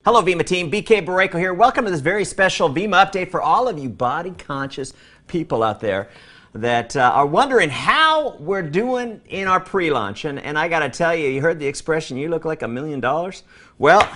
Hello Vemma team, BK Barreco here. Welcome to this very special Vemma update for all of you body conscious people out there that are wondering how we're doing in our pre-launch. And I gotta tell you, you heard the expression, you look like $1 million? Well,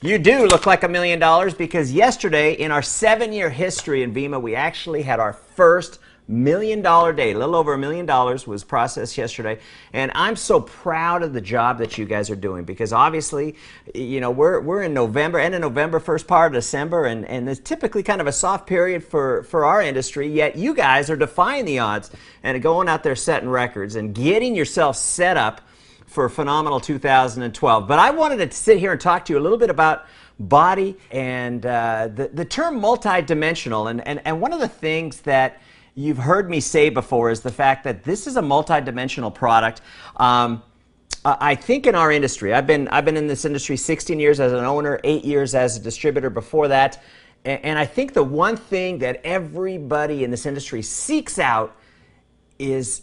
you do look like $1 million because yesterday in our 7-year history in Vemma, we actually had our first $1 million day. A little over $1 million was processed yesterday, and I'm so proud of the job that you guys are doing because obviously, you know, we're in November, end of November, first part of December, and it's typically kind of a soft period for our industry, yet you guys are defying the odds and going out there setting records and getting yourself set up for phenomenal 2012. But I wanted to sit here and talk to you a little bit about body and the term multidimensional, and one of the things that you've heard me say before is the fact that this is a multidimensional product. I think in our industry, I've been in this industry 16 years as an owner, 8 years as a distributor before that, and I think the one thing that everybody in this industry seeks out is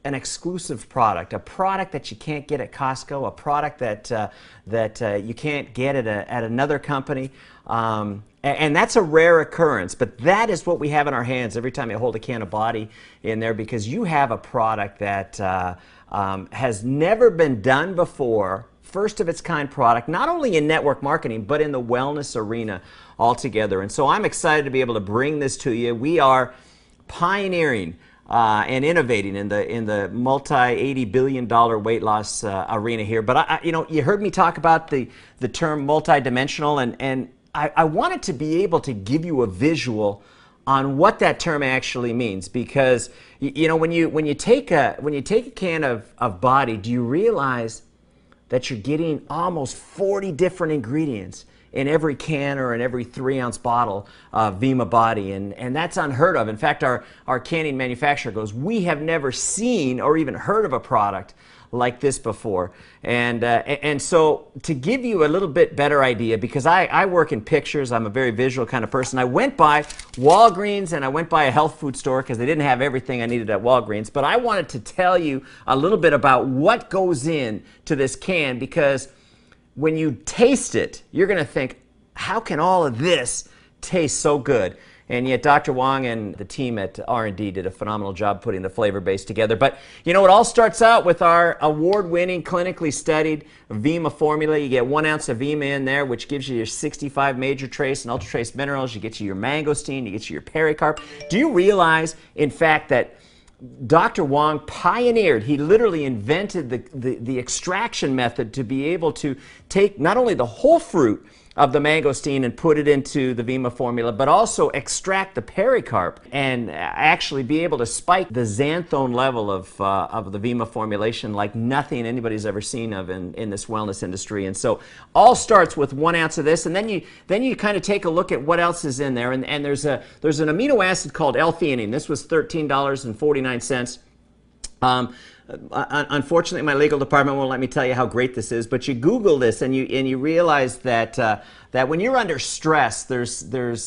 an exclusive product, a product that you can't get at Costco, a product that you can't get at another company. And that's a rare occurrence, but that is what we have in our hands every time you hold a can of body in there, because you have a product that has never been done before, first of its kind product, not only in network marketing, but in the wellness arena altogether. And so I'm excited to be able to bring this to you. We are pioneering and innovating in the multi-$80 billion weight loss arena here. But you know, you heard me talk about the term multidimensional, and I wanted to be able to give you a visual on what that term actually means, because you know, when you take a can of body, do you realize that you're getting almost 40 different ingredients in every can or in every 3-ounce bottle of Vemma Body, and that's unheard of. In fact, our canning manufacturer goes, we have never seen or even heard of a product like this before. And so to give you a little bit better idea, because I work in pictures, I'm a very visual kind of person, I went by Walgreens and I went by a health food store because they didn't have everything I needed at Walgreens, but I wanted to tell you a little bit about what goes in to this can, because when you taste it, you're going to think, how can all of this taste so good? And yet Dr. Wong and the team at R&D did a phenomenal job putting the flavor base together. But you know, it all starts out with our award-winning, clinically studied Vemma formula. You get 1 ounce of Vemma in there, which gives you your 65 major trace and ultra trace minerals. You get your mangosteen, you get your pericarp. Do you realize, in fact, that Dr. Wong pioneered, he literally invented the extraction method to be able to take not only the whole fruit of the mangosteen and put it into the Vemma formula, but also extract the pericarp and actually be able to spike the xanthone level of the Vemma formulation like nothing anybody's ever seen of in this wellness industry. And so all starts with 1 ounce of this, and then you kind of take a look at what else is in there. And there's an amino acid called L-theanine. This was $13.49. Unfortunately, my legal department won't let me tell you how great this is, but you Google this and you realize that that when you're under stress, there's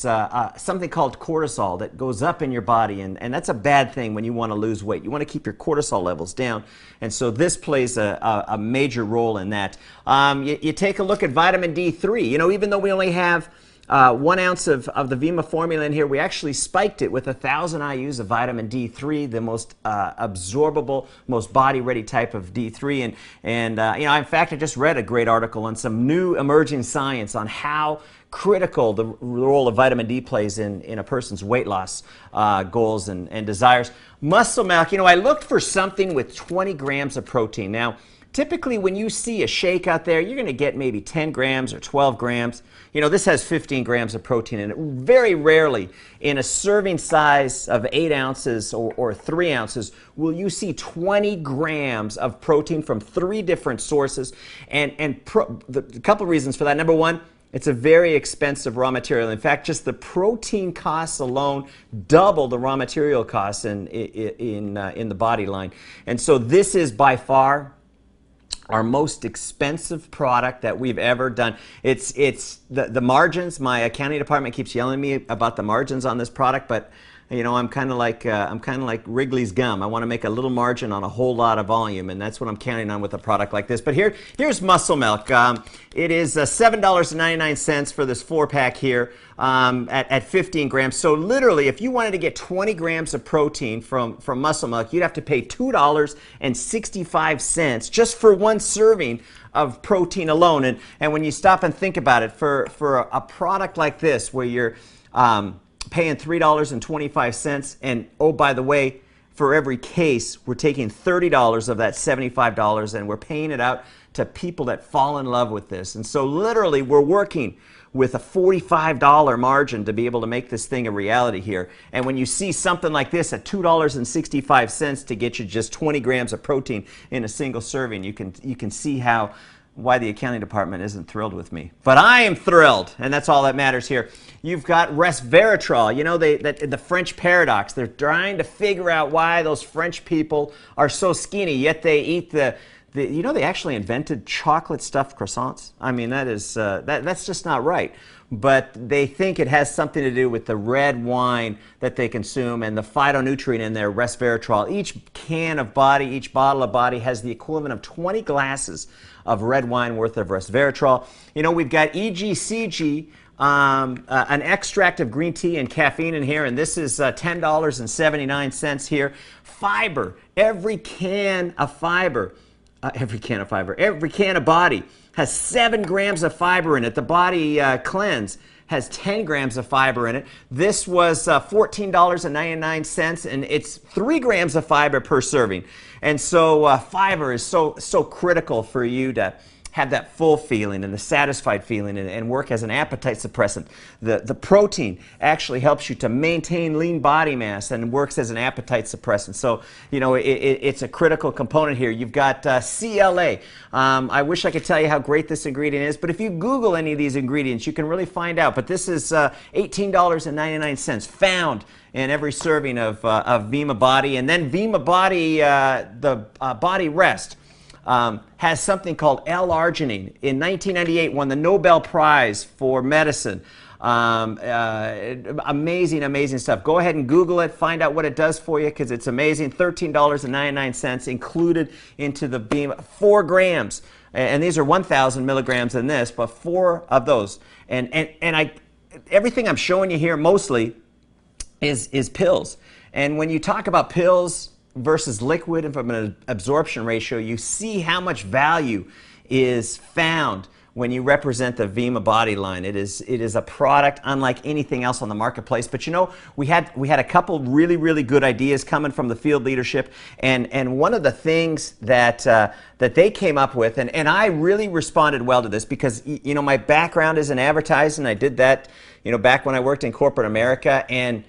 something called cortisol that goes up in your body, and that's a bad thing when you want to lose weight. You want to keep your cortisol levels down, and so this plays a major role in that. You take a look at vitamin D3. You know, even though we only have 1 ounce of the Vemma formula in here, we actually spiked it with 1,000 IUs of vitamin D3, the most absorbable, most body-ready type of D3. And you know, in fact, I just read a great article on some new emerging science on how critical the role of vitamin D plays in a person's weight loss goals and desires. Muscle milk, you know, I looked for something with 20 grams of protein. Now, typically, when you see a shake out there, you're going to get maybe 10 grams or 12 grams. You know, this has 15 grams of protein in it. Very rarely in a serving size of 8 ounces or 3 ounces will you see 20 grams of protein from 3 different sources. And a couple reasons for that. Number one, it's a very expensive raw material. In fact, just the protein costs alone double the raw material costs in the body line. And so this is by far our most expensive product that we've ever done. It's the margins. My accounting department keeps yelling at me about the margins on this product, but You know, I'm kind of like Wrigley's gum. I want to make a little margin on a whole lot of volume, and that's what I'm counting on with a product like this. But here's Muscle Milk. It is $7.99 for this 4-pack here at 15 grams. So literally, if you wanted to get 20 grams of protein from Muscle Milk, you'd have to pay $2.65 just for one serving of protein alone. And when you stop and think about it, for a product like this where you're paying $3.25, and oh, by the way, for every case, we're taking $30 of that $75 and we're paying it out to people that fall in love with this. And so literally, we're working with a $45 margin to be able to make this thing a reality here. And when you see something like this at $2.65 to get you just 20 grams of protein in a single serving, you can see why the accounting department isn't thrilled with me. But I am thrilled, and that's all that matters here. You've got resveratrol. You know, the French paradox. They're trying to figure out why those French people are so skinny, yet they eat you know, they actually invented chocolate stuffed croissants. I mean, that's just not right. But they think it has something to do with the red wine that they consume and the phytonutrient in there, resveratrol. Each bottle of body has the equivalent of 20 glasses of red wine worth of resveratrol. You know, we've got EGCG, an extract of green tea and caffeine in here, and this is $10.79 here. Fiber, every can of body has 7 grams of fiber in it. The Body Cleanse has 10 grams of fiber in it. This was $14.99, and it's 3 grams of fiber per serving. And so fiber is so critical for you to have that full feeling and the satisfied feeling and work as an appetite suppressant. The protein actually helps you to maintain lean body mass and works as an appetite suppressant. So, you know, it's a critical component here. You've got CLA. I wish I could tell you how great this ingredient is, but if you Google any of these ingredients, you can really find out. But this is $18.99 found in every serving of Vemma Body. And then Vemma Body, the Body Rest, has something called L-arginine. In 1998, won the Nobel Prize for medicine. Amazing, amazing stuff. Go ahead and Google it, find out what it does for you, because it's amazing. $13.99 included into the Vemma. 4 grams, and these are 1,000 milligrams in this, but 4 of those. And everything I'm showing you here mostly is pills. And when you talk about pills versus liquid and from an absorption ratio, you see how much value is found when you represent the Vemma Body line. It is a product unlike anything else on the marketplace. But you know, we had a couple really good ideas coming from the field leadership, and one of the things that they came up with, and I really responded well to this, because you know, my background is in advertising. I did that, you know, back when I worked in corporate America, and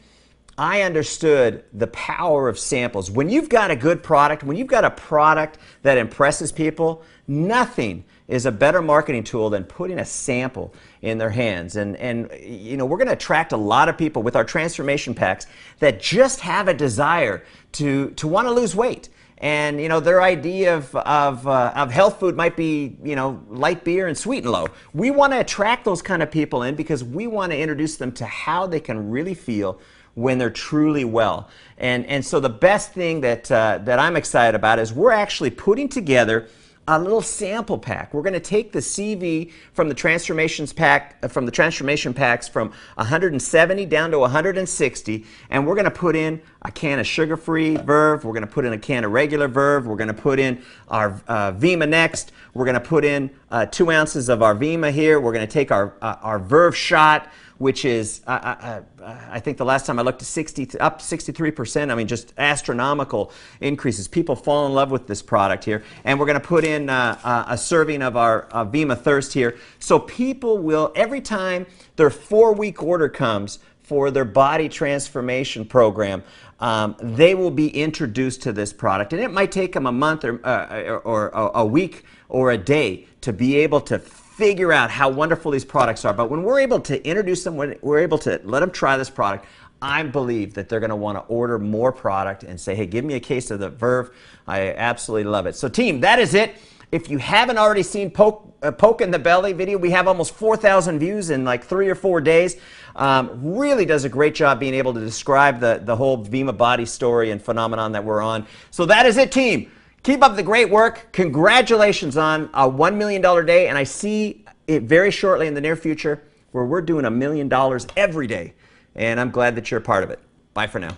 I understood the power of samples. When you've got a good product, when you've got a product that impresses people, nothing is a better marketing tool than putting a sample in their hands. And you know, we're going to attract a lot of people with our transformation packs that just have a desire to want to lose weight. And you know, their idea of health food might be, you know, light beer and sweet and low. We want to attract those kind of people in because we want to introduce them to how they can really feel when they're truly well. And so the best thing that I'm excited about is we're actually putting together a little sample pack. We're going to take the CV from the transformation packs from 170 down to 160, and we're going to put in a can of sugar-free Verve. We're going to put in a can of regular Verve. We're going to put in our Vemma Next. We're going to put in 2 ounces of our Vemma here. We're going to take our Verve shot, which is, I think the last time I looked, up 63%. I mean, just astronomical increases. People fall in love with this product here. And we're going to put in a serving of our Vemma Thirst here. So people will, every time their 4-week order comes for their body transformation program, they will be introduced to this product. And it might take them a month or a week or a day to be able to figure out how wonderful these products are. But when we're able to introduce them, when we're able to let them try this product, I believe that they're going to want to order more product and say, hey, give me a case of the Verve. I absolutely love it. So team, that is it. If you haven't already seen Poke in the Belly video, we have almost 4,000 views in like 3 or 4 days. Really does a great job being able to describe the whole Vemma body story and phenomenon that we're on. So that is it, team. Keep up the great work. Congratulations on a $1 million day, and I see it very shortly in the near future where we're doing $1 million every day, and I'm glad that you're a part of it. Bye for now.